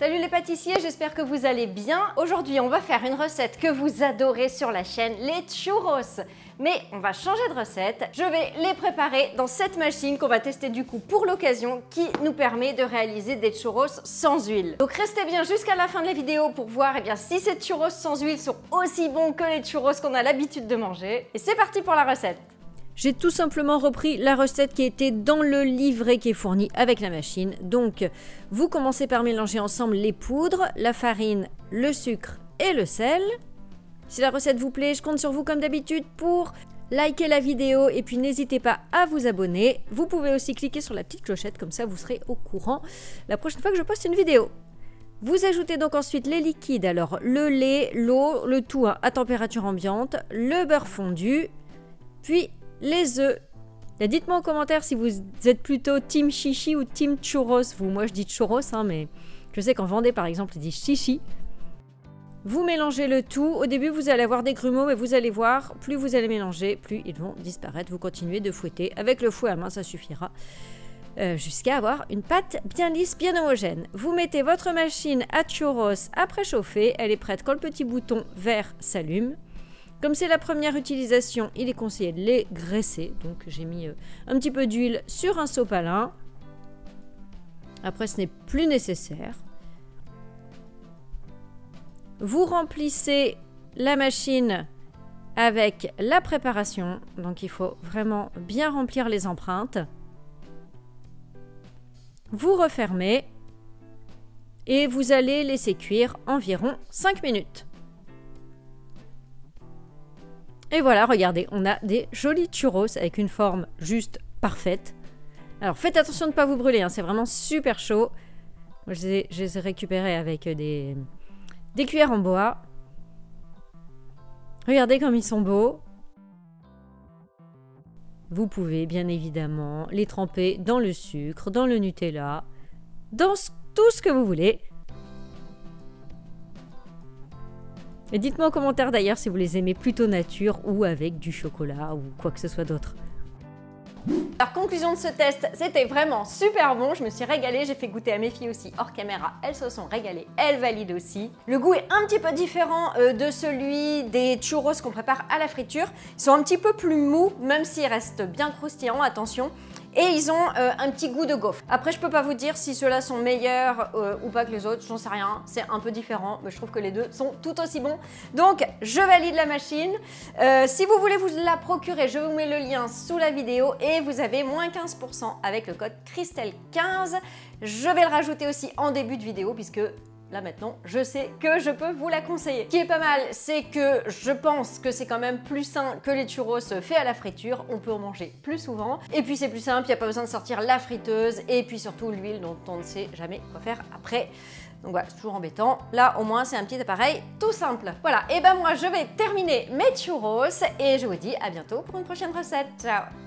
Salut les pâtissiers, j'espère que vous allez bien. Aujourd'hui, on va faire une recette que vous adorez sur la chaîne, les churros. Mais on va changer de recette. Je vais les préparer dans cette machine qu'on va tester du coup pour l'occasion qui nous permet de réaliser des churros sans huile. Donc restez bien jusqu'à la fin de la vidéo pour voir si ces churros sans huile sont aussi bons que les churros qu'on a l'habitude de manger. Et c'est parti pour la recette. J'ai tout simplement repris la recette qui était dans le livret qui est fourni avec la machine. Donc, vous commencez par mélanger ensemble les poudres, la farine, le sucre et le sel. Si la recette vous plaît, je compte sur vous comme d'habitude pour liker la vidéo et puis n'hésitez pas à vous abonner. Vous pouvez aussi cliquer sur la petite clochette, comme ça vous serez au courant la prochaine fois que je poste une vidéo. Vous ajoutez donc ensuite les liquides, alors le lait, l'eau, le tout à température ambiante, le beurre fondu, puis les œufs. Dites-moi en commentaire si vous êtes plutôt team chichi ou team churros. Moi je dis churros, mais je sais qu'en Vendée par exemple ils disent chichi. Vous mélangez le tout. Au début vous allez avoir des grumeaux, mais vous allez voir, plus vous allez mélanger, plus ils vont disparaître. Vous continuez de fouetter. Avec le fouet à main, ça suffira. Jusqu'à avoir une pâte bien lisse, bien homogène. Vous mettez votre machine à churros à préchauffer. Elle est prête quand le petit bouton vert s'allume. Comme c'est la première utilisation, il est conseillé de les graisser. Donc j'ai mis un petit peu d'huile sur un sopalin. Après, ce n'est plus nécessaire. Vous remplissez la machine avec la préparation. Donc il faut vraiment bien remplir les empreintes. Vous refermez et vous allez laisser cuire environ 5 minutes. Et voilà, regardez, on a des jolis churros avec une forme juste parfaite. Alors faites attention de ne pas vous brûler, c'est vraiment super chaud. Moi, je les ai récupérés avec des cuillères en bois. Regardez comme ils sont beaux. Vous pouvez bien évidemment les tremper dans le sucre, dans le Nutella, dans tout ce que vous voulez. Et dites-moi en commentaire d'ailleurs si vous les aimez plutôt nature ou avec du chocolat ou quoi que ce soit d'autre. Alors conclusion de ce test, c'était vraiment super bon, je me suis régalée, j'ai fait goûter à mes filles aussi hors caméra, elles se sont régalées, elles valident aussi. Le goût est un petit peu différent de celui des churros qu'on prépare à la friture. Ils sont un petit peu plus mous, même s'ils restent bien croustillants, attention. Et ils ont un petit goût de gaufre. Après, je peux pas vous dire si ceux-là sont meilleurs ou pas que les autres, j'en sais rien, c'est un peu différent, mais je trouve que les deux sont tout aussi bons. Donc, je valide la machine. Si vous voulez vous la procurer, je vous mets le lien sous la vidéo et vous avez moins 15% avec le code Christelle15. Je vais le rajouter aussi en début de vidéo puisque là maintenant, je sais que je peux vous la conseiller. Ce qui est pas mal, c'est que je pense que c'est quand même plus sain que les churros faits à la friture. On peut en manger plus souvent. Et puis c'est plus simple, il n'y a pas besoin de sortir la friteuse. Et puis surtout l'huile dont on ne sait jamais quoi faire après. Donc voilà, c'est toujours embêtant. Là, au moins, c'est un petit appareil tout simple. Voilà, et ben moi, je vais terminer mes churros. Et je vous dis à bientôt pour une prochaine recette. Ciao!